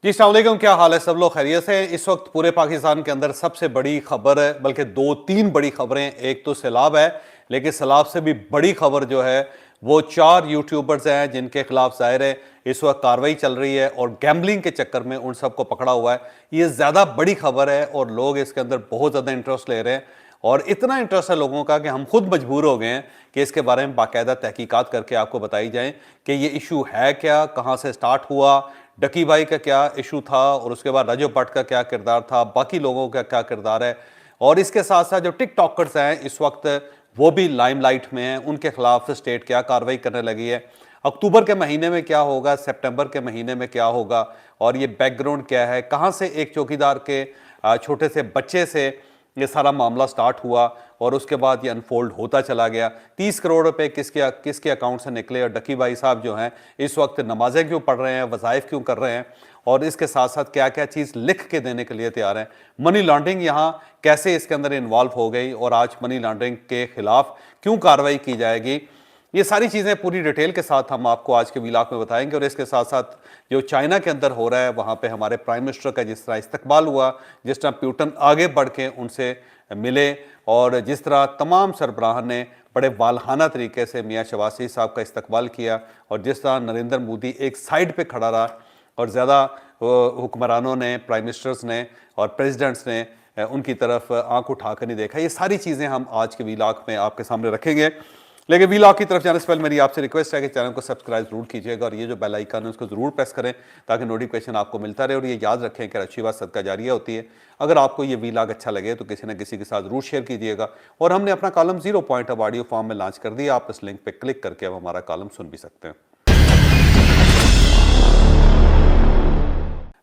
जी अस्सलाम वालेकुम, क्या हाल है? सब लोग खैरियत से? इस वक्त पूरे पाकिस्तान के अंदर सबसे बड़ी खबर है, बल्कि दो तीन बड़ी खबरें। एक तो सैलाब है, लेकिन सैलाब से भी बड़ी खबर जो है वो 4 यूट्यूबर्स हैं जिनके खिलाफ जाहिर है इस वक्त कार्रवाई चल रही है और गैम्बलिंग के चक्कर में उन सबको पकड़ा हुआ है। ये ज़्यादा बड़ी खबर है और लोग इसके अंदर बहुत ज़्यादा इंटरेस्ट ले रहे हैं और इतना इंटरेस्ट है लोगों का कि हम खुद मजबूर हो गए हैं कि इसके बारे में बाकायदा तहकीकात करके आपको बताई जाए कि ये इशू है क्या, कहाँ से स्टार्ट हुआ, डकी भाई का क्या इशू था और उसके बाद रजब भट्ट का क्या किरदार था, बाकी लोगों का क्या किरदार है। और इसके साथ साथ जो टिकटॉकर्स हैं इस वक्त वो भी लाइमलाइट में हैं, उनके खिलाफ स्टेट क्या कार्रवाई करने लगी है, अक्टूबर के महीने में क्या होगा, सितंबर के महीने में क्या होगा और ये बैकग्राउंड क्या है, कहाँ से एक चौकीदार के छोटे से बच्चे से ये सारा मामला स्टार्ट हुआ और उसके बाद ये अनफोल्ड होता चला गया। 30 करोड़ रुपए किसके अकाउंट से निकले और डकी भाई साहब जो हैं इस वक्त नमाजें क्यों पढ़ रहे हैं, वज़ाइफ क्यों कर रहे हैं और इसके साथ साथ क्या क्या चीज़ लिख के देने के लिए तैयार हैं। मनी लॉन्ड्रिंग यहाँ कैसे इसके अंदर इन्वॉल्व हो गई और आज मनी लॉन्ड्रिंग के खिलाफ क्यों कार्रवाई की जाएगी, ये सारी चीज़ें पूरी डिटेल के साथ हम आपको आज के व्लॉग में बताएंगे। और इसके साथ साथ जो चाइना के अंदर हो रहा है वहाँ पे हमारे प्राइम मिनिस्टर का जिस तरह इस्तकबाल हुआ, जिस तरह प्यूटन आगे बढ़ के उनसे मिले और जिस तरह तमाम सरबराह ने बड़े वालहाना तरीके से मियाँ शहबाज शरीफ साहब का इस्तकबाल किया और जिस तरह नरेंद्र मोदी एक साइड पे खड़ा रहा और ज़्यादा हुक्मरानों ने, प्राइम मिनिस्टर्स ने और प्रेसिडेंट्स ने उनकी तरफ आंख उठा कर नहीं देखा। ये सारी चीज़ें हम आज के व्लॉग में आपके सामने रखेंगे। लेकिन व्लॉग की तरफ जाने से पहले मेरी आपसे रिक्वेस्ट है कि चैनल को सब्सक्राइब जरूर कीजिएगा और ये जो बेल आइकन है उसको जरूर प्रेस करें ताकि नोटिफिकेशन आपको मिलता रहे। और ये याद रखें कि अच्छी बात सदका जारिया होती है। अगर आपको ये व्लॉग अच्छा लगे तो किसी न किसी के साथ जरूर शेयर कीजिएगा। और हमने अपना कॉलम 0 पॉइंट अब ऑडियो फॉर्म में लॉन्च कर दिया, आप इस लिंक पर क्लिक करके अब हमारा कॉलम सुन भी सकते हैं।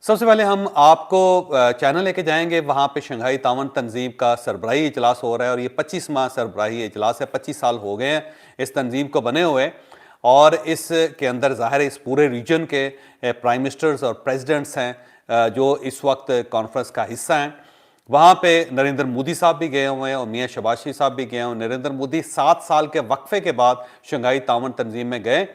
सबसे पहले हम आपको चैनल लेके जाएंगे, वहाँ पे शंघाई तावन तंजीम का सरबराही इजलास हो रहा है और ये 25वां सरबराही इजलास है। 25 साल हो गए हैं इस तंजीम को बने हुए और इसके अंदर ज़ाहिर है इस पूरे रीजन के प्राइम मिनिस्टर्स और प्रेसिडेंट्स हैं जो इस वक्त कॉन्फ्रेंस का हिस्सा हैं। वहाँ पे नरेंद्र मोदी साहब भी गए हुए हैं और मियाँ शहबाज शरीफ साहब भी गए हुए हैं। नरेंद्र मोदी 7 साल के वक्फे के बाद शंघाई तावन तंजीम में गए,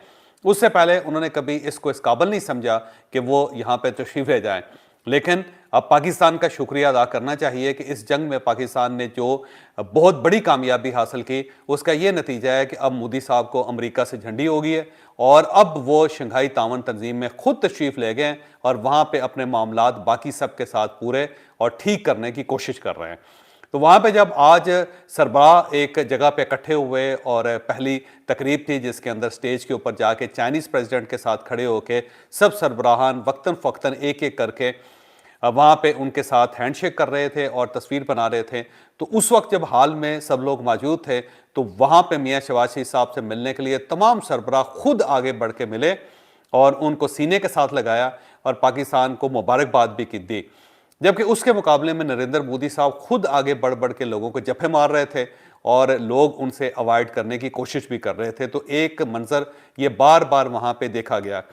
उससे पहले उन्होंने कभी इसको इस काबिल नहीं समझा कि वो यहाँ पे तशरीफ ले जाएं। लेकिन अब पाकिस्तान का शुक्रिया अदा करना चाहिए कि इस जंग में पाकिस्तान ने जो बहुत बड़ी कामयाबी हासिल की उसका ये नतीजा है कि अब मोदी साहब को अमेरिका से झंडी हो गई है और अब वो शंघाई तावन तंजीम में खुद तशरीफ ले गए और वहाँ पर अपने मामलात बाकी सब के साथ पूरे और ठीक करने की कोशिश कर रहे हैं। तो वहाँ पे जब आज सरबराह एक जगह पे इकट्ठे हुए और पहली तकरीब थी जिसके अंदर स्टेज के ऊपर जाके चाइनीज़ प्रेसिडेंट के साथ खड़े होके सब सरबराहान वक्तन फ़क्तन एक एक करके वहाँ पे उनके साथ हैंडशेक कर रहे थे और तस्वीर बना रहे थे। तो उस वक्त जब हाल में सब लोग मौजूद थे तो वहाँ पे मियाँ शहबाज शरीफ साहब से मिलने के लिए तमाम सरबराह खुद आगे बढ़ के मिले और उनको सीने के साथ लगाया और पाकिस्तान को मुबारकबाद भी की दी। जबकि उसके मुकाबले में नरेंद्र मोदी साहब खुद आगे बढ़ बढ़ के लोगों को जफे मार रहे थे और लोग उनसे अवॉइड करने की कोशिश भी कर रहे थे। तो एक मंजर ये बार बार वहाँ पे देखा गया।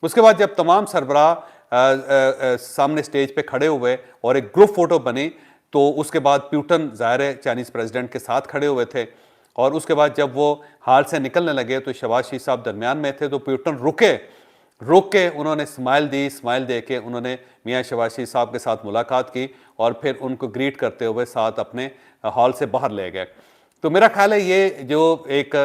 उसके बाद जब तमाम सरबराह सामने स्टेज पे खड़े हुए और एक ग्रुप फोटो बनी तो उसके बाद प्यूटन ज़ाहिर है चाइनीज़ प्रेसिडेंट के साथ खड़े हुए थे और उसके बाद जब वो हाल से निकलने लगे तो शहबाज शरीफ साहब दरमियान में थे। तो प्यूटन रुक के उन्होंने स्माइल दी, स्माइल दे के उन्होंने मियाँ शहबाज शरीफ साहब के साथ मुलाकात की और फिर उनको ग्रीट करते हुए साथ अपने हॉल से बाहर ले गए। तो मेरा ख्याल है ये जो एक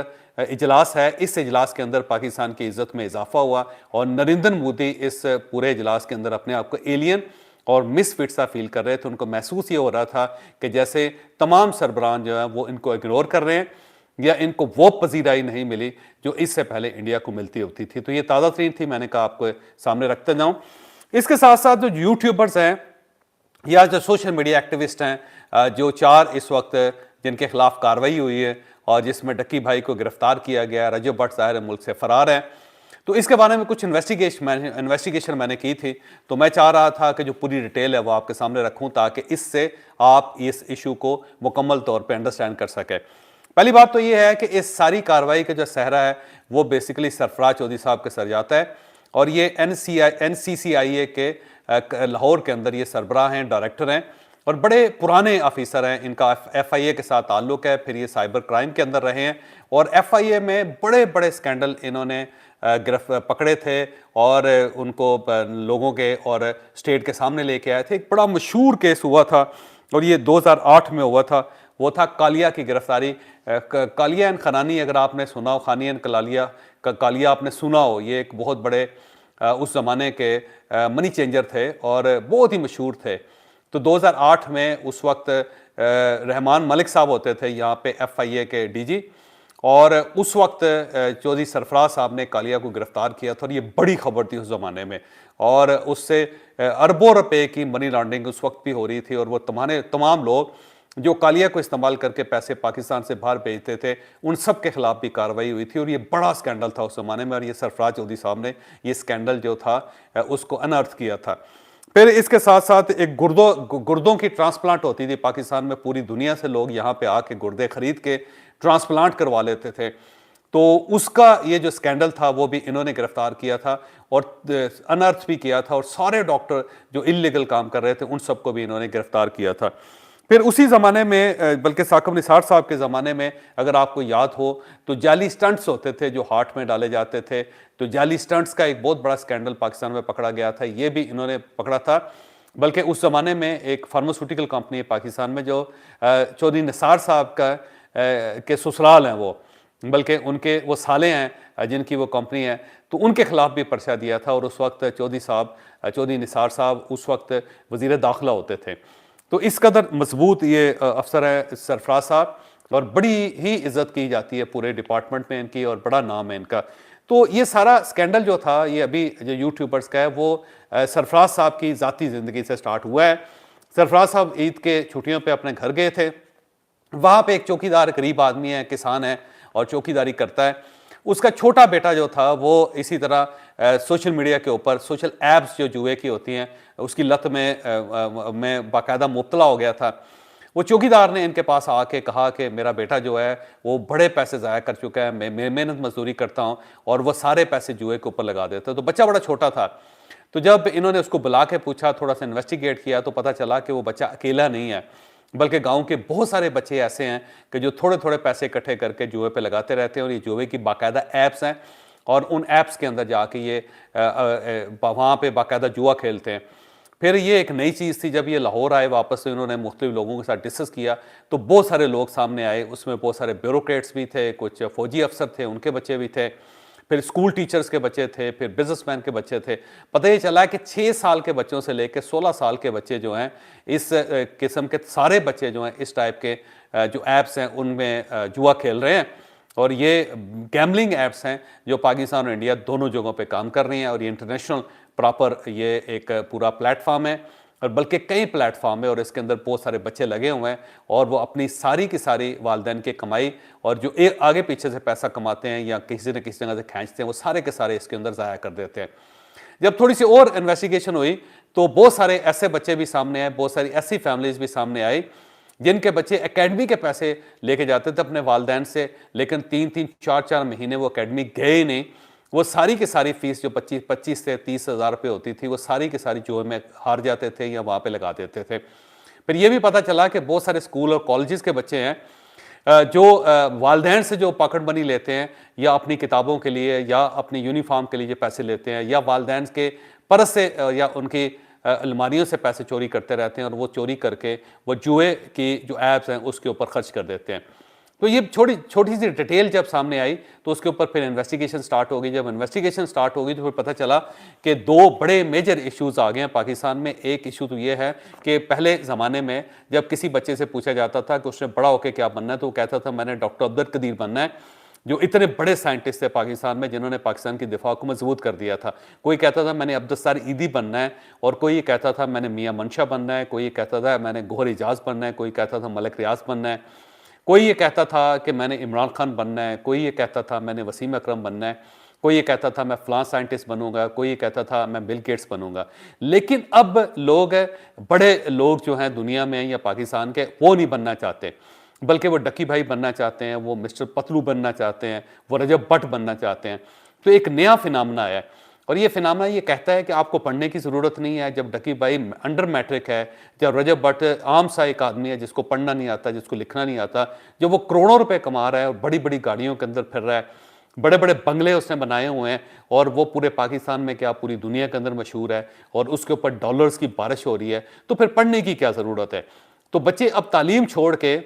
इजलास है इस इजलास के अंदर पाकिस्तान की इज़्ज़त में इजाफा हुआ और नरेंद्र मोदी इस पूरे इजलास के अंदर अपने आप को एलियन और मिसफिट सा फील कर रहे थे। उनको महसूस ये हो रहा था कि जैसे तमाम सरबराह जो है वो इनको इग्नोर कर रहे हैं या इनको वो पजीराई नहीं मिली जो इससे पहले इंडिया को मिलती होती थी। तो ये ताज़ा तरीन थी, मैंने कहा आपको सामने रखते जाऊं। इसके साथ साथ जो यूट्यूबर्स हैं या जो सोशल मीडिया एक्टिविस्ट हैं जो 4 इस वक्त जिनके खिलाफ कार्रवाई हुई है और जिसमें डक्की भाई को गिरफ्तार किया गया, रजब भट्ट ज़ाहिर मुल्क से फ़रार है, तो इसके बारे में कुछ इन्वेस्टिगेशन मैंने की थी। तो मैं चाह रहा था कि जो पूरी डिटेल है वो आपके सामने रखूँ ताकि इससे आप इस इशू को मुकम्मल तौर पर अंडरस्टैंड कर सकें। पहली बात तो ये है कि इस सारी कार्रवाई का जो सहरा है वो बेसिकली सरफराज चौधरी साहब के सर जाता है और ये NCCIA के लाहौर के अंदर ये सरबराह हैं, डायरेक्टर हैं और बड़े पुराने ऑफिसर हैं। इनका FIA के साथ ताल्लुक है, फिर ये साइबर क्राइम के अंदर रहे हैं और FIA में बड़े बड़े स्कैंडल इन्होंने पकड़े थे और उनको लोगों के और स्टेट के सामने लेके आए थे। एक बड़ा मशहूर केस हुआ था और ये 2008 में हुआ था, वो था कालिया की गिरफ्तारी। कालिया एंड खनानी अगर आपने सुना हो, खानी एंड कालिया आपने सुना हो, ये एक बहुत बड़े उस ज़माने के मनी चेंजर थे और बहुत ही मशहूर थे। तो 2008 में उस वक्त रहमान मलिक साहब होते थे यहाँ पे FIA के DG, और उस वक्त चौधरी सरफराज साहब ने कालिया को गिरफ्तार किया था और ये बड़ी खबर थी उस ज़माने में, और उससे अरबों रुपए की मनी लॉन्ड्रिंग उस वक्त भी हो रही थी। और वो तमाम लोग जो कालिया को इस्तेमाल करके पैसे पाकिस्तान से बाहर भेजते थे, उन सब के खिलाफ भी कार्रवाई हुई थी और ये बड़ा स्कैंडल था उस ज़माने में। और ये सरफराज चौधरी साहब ने ये स्कैंडल जो था उसको अनअर्थ किया था। फिर इसके साथ साथ एक गुर्दों की ट्रांसप्लांट होती थी पाकिस्तान में, पूरी दुनिया से लोग यहाँ पे आके गुर्दे खरीद के ट्रांसप्लांट करवा लेते थे। तो उसका ये जो स्कैंडल था वो भी इन्होंने गिरफ्तार किया था और अनर्थ भी किया था, और सारे डॉक्टर जो इल्लीगल काम कर रहे थे उन सबको भी इन्होंने गिरफ्तार किया था। फिर उसी ज़माने में, बल्कि साकिब निसार साहब के ज़माने में अगर आपको याद हो, तो जाली स्टंट्स होते थे जो हार्ट में डाले जाते थे। तो जाली स्टंट्स का एक बहुत बड़ा स्कैंडल पाकिस्तान में पकड़ा गया था, ये भी इन्होंने पकड़ा था। बल्कि उस ज़माने में एक फार्मास्यूटिकल कंपनी है पाकिस्तान में जो चौधरी निसार साहब के ससुराल हैं वो, बल्कि उनके वो साले हैं जिनकी वो कंपनी है, तो उनके खिलाफ भी पर्चा दिया था। और उस वक्त चौधरी निसार साहब उस वक्त वज़ीर दाखिला होते थे। तो इस कदर मजबूत ये अफसर है सरफराज साहब, और बड़ी ही इज्जत की जाती है पूरे डिपार्टमेंट में इनकी, और बड़ा नाम है इनका। तो ये सारा स्कैंडल जो था, ये अभी जो यूट्यूबर्स का है, वो सरफराज साहब की ज़ाती ज़िंदगी से स्टार्ट हुआ है। सरफराज साहब ईद के छुट्टियों पे अपने घर गए थे, वहाँ पे एक चौकीदार, गरीब आदमी है, किसान है और चौकीदारी करता है। उसका छोटा बेटा जो था वो इसी तरह सोशल मीडिया के ऊपर, सोशल ऐप्स जो जुए की होती हैं उसकी लत में बाकायदा मुब्तला हो गया था। वो चौकीदार ने इनके पास आके कहा कि मेरा बेटा जो है वो बड़े पैसे ज़ाया कर चुका है, मैं मेहनत मजदूरी करता हूँ और वो सारे पैसे जुए के ऊपर लगा देता है। तो बच्चा बड़ा छोटा था। तो जब इन्होंने उसको बुला के पूछा, थोड़ा सा इन्वेस्टिगेट किया, तो पता चला कि वो बच्चा अकेला नहीं है, बल्कि गांव के बहुत सारे बच्चे ऐसे हैं कि जो थोड़े थोड़े पैसे इकट्ठे करके जुए पे लगाते रहते हैं, और ये जुए की बाकायदा ऐप्स हैं और उन ऐप्स के अंदर जाके ये वहाँ पे बाकायदा जुआ खेलते हैं। फिर ये एक नई चीज़ थी, जब ये लाहौर आए वापस, तो इन्होंने मुख्तलिफ लोगों के साथ डिस्कस किया, तो बहुत सारे लोग सामने आए। उसमें बहुत सारे ब्यूरोक्रेट्स भी थे, कुछ फौजी अफसर थे, उनके बच्चे भी थे, फिर स्कूल टीचर्स के बच्चे थे, फिर बिजनेसमैन के बच्चे थे। पता ये चला कि 6 साल के बच्चों से लेकर 16 साल के बच्चे जो हैं, इस किस्म के सारे बच्चे जो हैं इस टाइप के जो ऐप्स हैं उनमें जुआ खेल रहे हैं। और ये गैमलिंग ऐप्स हैं जो पाकिस्तान और इंडिया दोनों जगहों पे काम कर रही हैं, और ये इंटरनेशनल प्रॉपर ये एक पूरा प्लेटफॉर्म है, और बल्कि कई प्लेटफॉर्म है, और इसके अंदर बहुत सारे बच्चे लगे हुए हैं, और वो अपनी सारी की सारी वालिदैन की कमाई और जो आगे पीछे से पैसा कमाते हैं या किसी न किसी जगह से खींचते हैं, वो सारे के सारे इसके अंदर ज़ाया कर देते हैं। जब थोड़ी सी और इन्वेस्टिगेशन हुई तो बहुत सारे ऐसे बच्चे भी सामने आए, बहुत सारी ऐसी फैमिलीज भी सामने आई जिनके बच्चे एकेडमी के पैसे लेके जाते थे अपने वालिदैन से, लेकिन 3-3, 4-4 महीने वो एकेडमी गए ही नहीं। वो सारी की सारी फीस जो 25 से 30 हज़ार रुपये होती थी, वो सारी की सारी जुए में हार जाते थे या वहाँ पे लगा देते थे। फिर ये भी पता चला कि बहुत सारे स्कूल और कॉलेजेस के बच्चे हैं जो वालिदैन से जो पॉकेट मनी लेते हैं, या अपनी किताबों के लिए या अपनी यूनिफॉर्म के लिए जो पैसे लेते हैं, या वालिदैन के पर्स से या उनकी अलमारियों से पैसे चोरी करते रहते हैं, और वो चोरी करके वो जुए की जो ऐप्स हैं उसके ऊपर खर्च कर देते हैं। तो ये छोटी सी डिटेल जब सामने आई तो उसके ऊपर फिर इन्वेस्टिगेशन स्टार्ट हो गई। जब इन्वेस्टिगेशन स्टार्ट हो गई तो फिर पता चला कि 2 बड़े मेजर इश्यूज आ गए हैं पाकिस्तान में। एक इशू तो ये है कि पहले ज़माने में जब किसी बच्चे से पूछा जाता था कि उसने बड़ा होकर क्या बनना है, तो वो कहता था मैंने डॉक्टर अब्दुल कदीर बनना है, जो इतने बड़े साइंटिस्ट थे पाकिस्तान में जिन्होंने पाकिस्तान की दिफा को मजबूत कर दिया था। कोई कहता था मैंने अब्दुस्तार ईदी बनना है, और कोई ये कहता था मैंने मियाँ मंशा बनना है, कोई ये कहता था मैंने गौहर एजाज बनना है, कोई कहता था मलिक रियाज बनना है, कोई ये कहता था कि मैंने इमरान खान बनना है, कोई ये कहता था मैंने वसीम अकरम बनना है, कोई ये कहता था मैं फलां साइंटिस्ट बनूंगा, कोई ये कहता था मैं बिल गेट्स बनूंगा। लेकिन अब बड़े लोग जो हैं दुनिया में या पाकिस्तान के, वो नहीं बनना चाहते, बल्कि वो डक्की भाई बनना चाहते हैं, वो मिस्टर पतलू बनना चाहते हैं, वो रजब भट्ट बनना चाहते हैं। तो एक नया फिनामिना आया, और ये फिनामिना ये कहता है कि आपको पढ़ने की ज़रूरत नहीं है। जब डकी भाई अंडर मैट्रिक है, जब रजब भट्ट आम सा एक आदमी है जिसको पढ़ना नहीं आता, जिसको लिखना नहीं आता, जब वो करोड़ों रुपए कमा रहा है और बड़ी बड़ी गाड़ियों के अंदर फिर रहा है, बड़े बड़े बंगले उसने बनाए हुए हैं और वो पूरे पाकिस्तान में क्या पूरी दुनिया के अंदर मशहूर है और उसके ऊपर डॉलर्स की बारिश हो रही है, तो फिर पढ़ने की क्या ज़रूरत है। तो बच्चे अब तालीम छोड़ के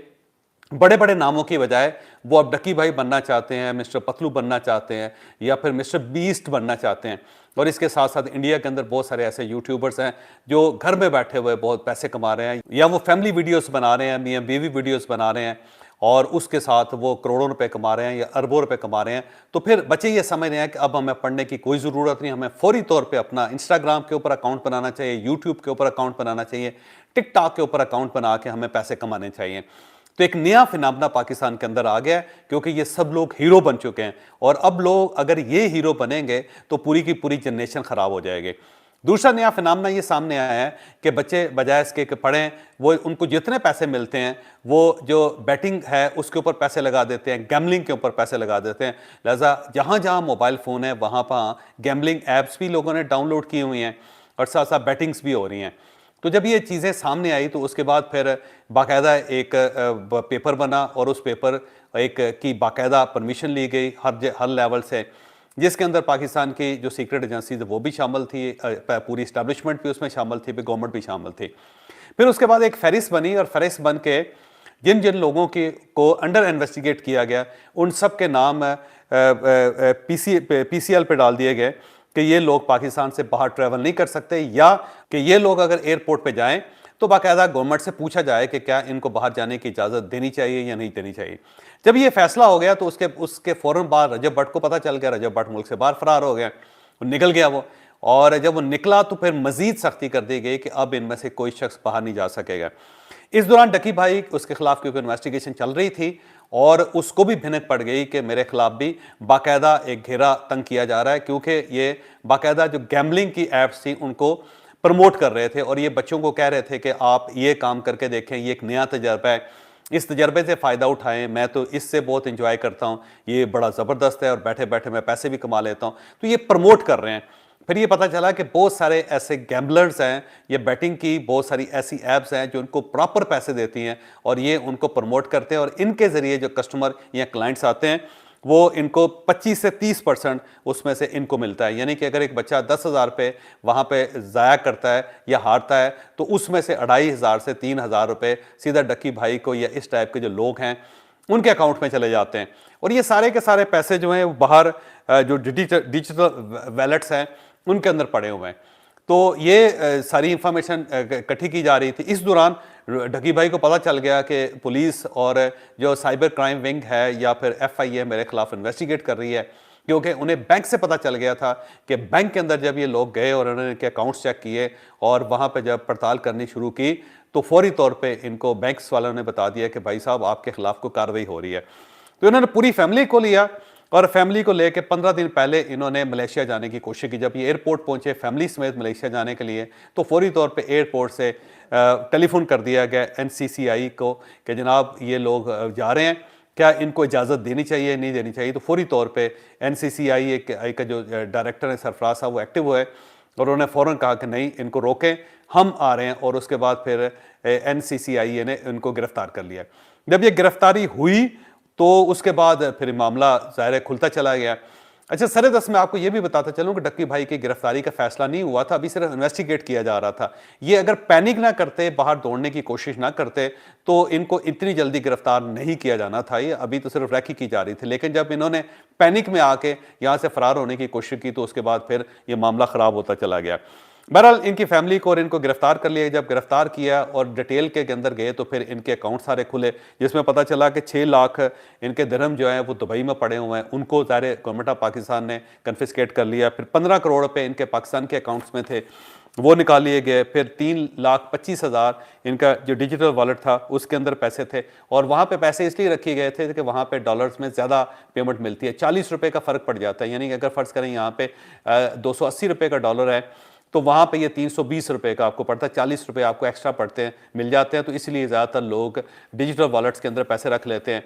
बड़े बड़े नामों की बजाय वो अब डक्की भाई बनना चाहते हैं, मिस्टर पतलू बनना चाहते हैं या फिर मिस्टर बीस्ट बनना चाहते हैं। और इसके साथ साथ इंडिया के अंदर बहुत सारे ऐसे यूट्यूबर्स हैं जो घर में बैठे हुए बहुत पैसे कमा रहे हैं, या वो फैमिली वीडियोस बना रहे हैं, मियां बीवी वीडियोस बना रहे हैं और उसके साथ वो करोड़ों रुपए कमा रहे हैं या अरबों रुपए कमा रहे हैं। तो फिर बच्चे ये समझ रहे हैं कि अब हमें पढ़ने की कोई ज़रूरत नहीं, हमें फौरी तौर पे अपना इंस्टाग्राम के ऊपर अकाउंट बनाना चाहिए, यूट्यूब के ऊपर अकाउंट बनाना चाहिए, टिकटॉक के ऊपर अकाउंट बना के हमें पैसे कमाने चाहिए। तो एक नया फिनोमेना पाकिस्तान के अंदर आ गया है, क्योंकि ये सब लोग हीरो बन चुके हैं और अब लोग अगर ये हीरो बनेंगे तो पूरी की पूरी जनरेशन खराब हो जाएगी। दूसरा नया फिनोमेना ये सामने आया है कि बच्चे बजाय इसके कि पढ़ें, वो उनको जितने पैसे मिलते हैं वो जो बैटिंग है उसके ऊपर पैसे लगा देते हैं, गैमलिंग के ऊपर पैसे लगा देते हैं। लिहाजा जहाँ जहाँ मोबाइल फ़ोन है वहाँ पर गैमलिंग ऐप्स भी लोगों ने डाउनलोड की हुई हैं और साथ साथ बैटिंग्स भी हो रही हैं। तो जब ये चीज़ें सामने आई तो उसके बाद फिर बाकायदा एक पेपर बना और उस पेपर एक की बाकायदा परमिशन ली गई हर लेवल से, जिसके अंदर पाकिस्तान की जो सीक्रेट एजेंसीज वो भी शामिल थी, पूरी इस्टेब्लिशमेंट भी उसमें शामिल थी, गवर्नमेंट भी शामिल थी। फिर उसके बाद एक फहरिस्त बनी और फहरिस्त बन के जिन जिन लोगों की को अंडर इन्वेस्टिगेट किया गया उन सब के नाम PCL पे डाल दिए गए कि ये लोग पाकिस्तान से बाहर ट्रैवल नहीं कर सकते, या कि ये लोग अगर एयरपोर्ट पे जाएं तो बाकायदा गवर्नमेंट से पूछा जाए कि क्या इनको बाहर जाने की इजाज़त देनी चाहिए या नहीं देनी चाहिए। जब ये फैसला हो गया तो उसके फ़ौरन बाद रजब भट्ट को पता चल गया, रजब भट्ट मुल्क से बाहर फरार हो गया, निकल गया वो। और जब वो निकला तो फिर मजीद सख्ती कर दी गई कि अब इनमें से कोई शख्स बाहर नहीं जा सकेगा। इस दौरान डकी भाई उसके खिलाफ क्योंकि इन्वेस्टिगेशन चल रही थी और उसको भी भिनक पड़ गई कि मेरे खिलाफ भी बाकायदा एक घेरा तंग किया जा रहा है, क्योंकि ये बाकायदा जो गैम्बलिंग की ऐप्स थी उनको प्रमोट कर रहे थे और ये बच्चों को कह रहे थे कि आप ये काम करके देखें, ये एक नया तजर्बा है, इस तजर्बे से फ़ायदा उठाएं, मैं तो इससे बहुत इंजॉय करता हूँ, ये बड़ा ज़बरदस्त है और बैठे बैठे मैं पैसे भी कमा लेता हूँ। तो ये प्रमोट कर रहे हैं। फिर ये पता चला कि बहुत सारे ऐसे गैम्बलर्स हैं, ये बैटिंग की बहुत सारी ऐसी ऐप्स हैं जो उनको प्रॉपर पैसे देती हैं और ये उनको प्रमोट करते हैं और इनके ज़रिए जो कस्टमर या क्लाइंट्स आते हैं वो इनको 25 से 30% उसमें से इनको मिलता है। यानी कि अगर एक बच्चा 10,000 रुपये वहाँ पे ज़ाया करता है या हारता है तो उसमें से 2,500 से 3,000 रुपये सीधा डक्की भाई को या इस टाइप के जो लोग हैं उनके अकाउंट में चले जाते हैं। और ये सारे के सारे पैसे जो हैं बाहर जो डिजिटल वैलेट्स हैं उनके अंदर पड़े हुए हैं। तो ये सारी इंफॉर्मेशन इकट्ठी की जा रही थी। इस दौरान डकी भाई को पता चल गया कि पुलिस और जो साइबर क्राइम विंग है या फिर FIA मेरे खिलाफ इन्वेस्टिगेट कर रही है, क्योंकि उन्हें बैंक से पता चल गया था कि बैंक के अंदर जब ये लोग गए और उन्होंने इनके अकाउंट्स चेक किए और वहाँ पे जब पड़ताल करनी शुरू की तो फौरी तौर पे इनको बैंक्स वालों ने बता दिया कि भाई साहब आपके खिलाफ कोई कार्रवाई हो रही है। तो इन्होंने पूरी फैमिली को लिया और फैमिली को लेके 15 दिन पहले इन्होंने मलेशिया जाने की कोशिश की। जब ये एयरपोर्ट पहुंचे फैमिली समेत मलेशिया जाने के लिए तो फौरी तौर पे एयरपोर्ट से टेलीफोन कर दिया गया NCCI को कि जनाब ये लोग जा रहे हैं, क्या इनको इजाज़त देनी चाहिए नहीं देनी चाहिए। तो फौरी तौर पे NCCI का जो डायरेक्टर है सरफराज साहब वो एक्टिव हुए और उन्होंने फ़ौरन कहा कि नहीं इनको रोकें, हम आ रहे हैं। और उसके बाद फिर NCCI ने इनको गिरफ्तार कर लिया। जब ये गिरफ्तारी हुई तो उसके बाद फिर मामला ज़ाहिर है खुलता चला गया। अच्छा सर दस मैं आपको ये भी बताता चलूँ कि डक्की भाई की गिरफ्तारी का फैसला नहीं हुआ था, अभी सिर्फ इन्वेस्टिगेट किया जा रहा था। ये अगर पैनिक ना करते, बाहर दौड़ने की कोशिश ना करते तो इनको इतनी जल्दी गिरफ्तार नहीं किया जाना था। ये अभी तो सिर्फ रैकी की जा रही थी, लेकिन जब इन्होंने पैनिक में आके यहाँ से फरार होने की कोशिश की तो उसके बाद फिर ये मामला ख़राब होता चला गया। बहरहाल इनकी फैमिली को और इनको गिरफ्तार कर लिया। जब गिरफ्तार किया और डिटेल के अंदर गए तो फिर इनके अकाउंट सारे खुले, जिसमें पता चला कि 6 लाख इनके दिरहम जो हैं वो दुबई में पड़े हुए हैं, उनको ज़ाहिर गवर्नमेंट ऑफ पाकिस्तान ने कन्फिस्केट कर लिया। फिर 15 करोड़ रुपए इनके पाकिस्तान के अकाउंट्स में थे वो निकाल लिए गए। फिर 3,25,000 इनका जो डिजिटल वॉलेट था उसके अंदर पैसे थे और वहाँ पे पैसे इसलिए रखे गए थे कि वहाँ पे डॉलर्स में ज़्यादा पेमेंट मिलती है, 40 रुपये का फ़र्क पड़ जाता है। यानी कि अगर फ़र्ज़ करें यहाँ पे 280 रुपये का डॉलर है तो वहाँ पे ये 320 रुपये का आपको पड़ता है, 40 रुपये आपको एक्स्ट्रा पड़ते हैं मिल जाते हैं। तो इसलिए ज़्यादातर लोग डिजिटल वॉलेट्स के अंदर पैसे रख लेते हैं।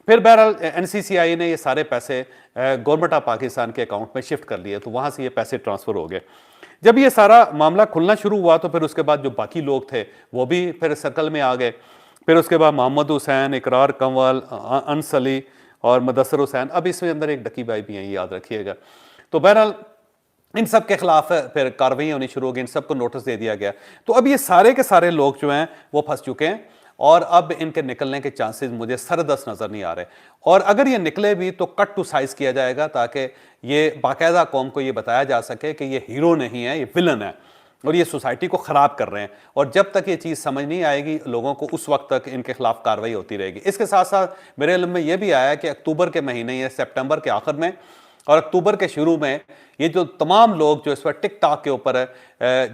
फिर बहरहाल NCCI ने ये सारे पैसे गवर्नमेंट ऑफ पाकिस्तान के अकाउंट में शिफ्ट कर लिए, तो वहाँ से ये पैसे ट्रांसफ़र हो गए। जब ये सारा मामला खुलना शुरू हुआ तो फिर उसके बाद जो बाकी लोग थे वो भी फिर सर्कल में आ गए। फिर उसके बाद मोहम्मद हुसैन, इकरार कंवल, अंस अली और मुदस्सिर हुसैन, अब इसमें अंदर एक डकी भाई भी हैं, याद रखिएगा। तो बहरहाल इन सब के खिलाफ फिर कार्रवाई होनी शुरू हो गई, इन सबको नोटिस दे दिया गया। तो अब ये सारे के सारे लोग जो हैं वो फंस चुके हैं और अब इनके निकलने के चांसेस मुझे सरदस्त नजर नहीं आ रहे। और अगर ये निकले भी तो कट टू साइज किया जाएगा, ताकि ये बाकायदा कौम को ये बताया जा सके कि ये हीरो नहीं है, ये विलन है और ये सोसाइटी को ख़राब कर रहे हैं। और जब तक ये चीज़ समझ नहीं आएगी लोगों को, उस वक्त तक इनके खिलाफ कार्रवाई होती रहेगी। इसके साथ साथ मेरे इल्म में ये भी आया कि अक्टूबर के महीने या सितंबर के आखिर में और अक्टूबर के शुरू में ये जो तमाम लोग जो इस पर टिकटॉक के ऊपर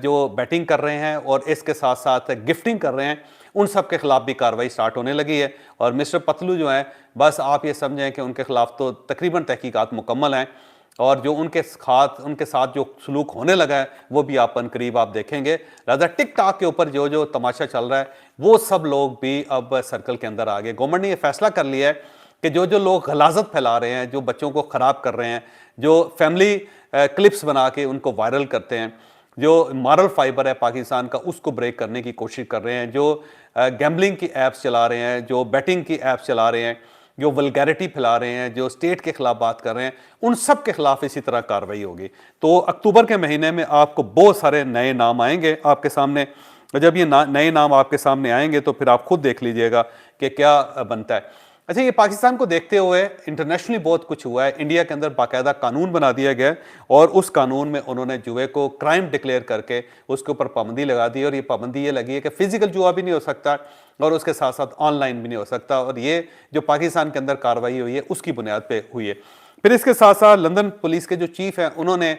जो बैटिंग कर रहे हैं और इसके साथ साथ गिफ्टिंग कर रहे हैं, उन सब के खिलाफ भी कार्रवाई स्टार्ट होने लगी है। और मिस्टर पतलू जो हैं, बस आप ये समझें कि उनके खिलाफ तो तकरीबन तहकीकात मुकम्मल हैं और जो उनके साथ जो सलूक होने लगा है वो भी आप अनकरीब आप देखेंगे। लिहाजा टिकटॉक के ऊपर जो जो तमाशा चल रहा है वो सब लोग भी अब सर्कल के अंदर आ गए। गवर्नमेंट ने यह फैसला कर लिया है कि जो जो लोग गलाजत फैला रहे हैं, जो बच्चों को ख़राब कर रहे हैं, जो फैमिली क्लिप्स बना के उनको वायरल करते हैं, जो मॉरल फाइबर है पाकिस्तान का उसको ब्रेक करने की कोशिश कर रहे हैं, जो गैम्बलिंग की ऐप्स चला रहे हैं, जो बैटिंग की ऐप्स चला रहे हैं, जो वल्गैरिटी फैला रहे हैं, जो स्टेट के खिलाफ बात कर रहे हैं, उन सब के खिलाफ इसी तरह कार्रवाई होगी। तो अक्टूबर के महीने में आपको बहुत सारे नए नाम आएंगे आपके सामने। जब ये नए नाम आपके सामने आएंगे तो फिर आप खुद देख लीजिएगा कि क्या बनता है। अच्छा, ये पाकिस्तान को देखते हुए इंटरनेशनली बहुत कुछ हुआ है। इंडिया के अंदर बाकायदा कानून बना दिया गया और उस कानून में उन्होंने जुए को क्राइम डिक्लेयर करके उसके ऊपर पाबंदी लगा दी। और ये पाबंदी ये लगी है कि फिजिकल जुआ भी नहीं हो सकता और उसके साथ साथ ऑनलाइन भी नहीं हो सकता। और ये जो पाकिस्तान के अंदर कार्रवाई हुई है उसकी बुनियाद पे हुई है। फिर इसके साथ साथ लंदन पुलिस के जो चीफ हैं उन्होंने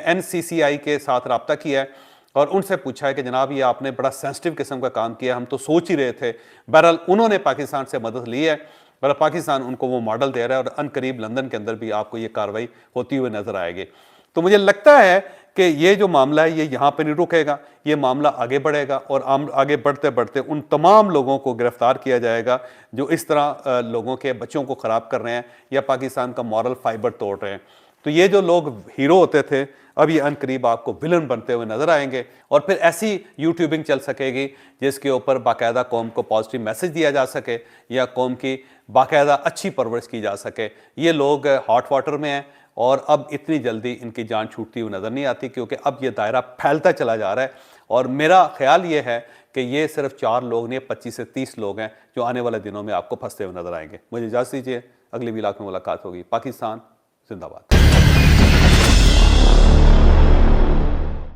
NCCI के साथ रब्ता किया है और उनसे पूछा है कि जनाब ये आपने बड़ा सेंसिटिव किस्म का काम किया, हम तो सोच ही रहे थे। बहरहाल उन्होंने पाकिस्तान से मदद ली है और पाकिस्तान उनको वो मॉडल दे रहा है और अनकरीब लंदन के अंदर भी आपको ये कार्रवाई होती हुई नजर आएगी। तो मुझे लगता है कि ये जो मामला है ये यहाँ पे नहीं रुकेगा, ये मामला आगे बढ़ेगा और आगे बढ़ते बढ़ते उन तमाम लोगों को गिरफ्तार किया जाएगा जो इस तरह लोगों के बच्चों को ख़राब कर रहे हैं या पाकिस्तान का मॉरल फाइबर तोड़ रहे हैं। तो ये जो लोग हीरो होते थे अब ये अनकरीब आपको विलन बनते हुए नजर आएंगे और फिर ऐसी यूट्यूबिंग चल सकेगी जिसके ऊपर बाकायदा कौम को पॉजिटिव मैसेज दिया जा सके या कौम की बाकायदा अच्छी परवरिश की जा सके। ये लोग हॉट वाटर में हैं और अब इतनी जल्दी इनकी जान छूटती हुई नज़र नहीं आती, क्योंकि अब ये दायरा फैलता चला जा रहा है। और मेरा ख्याल ये है कि ये सिर्फ 4 लोग नहीं, 25 से 30 लोग हैं जो आने वाले दिनों में आपको फंसते हुए नजर आएंगे। मुझे इजाज़त दीजिए, अगली व्लॉग में मुलाकात होगी। पाकिस्तान जिंदाबाद।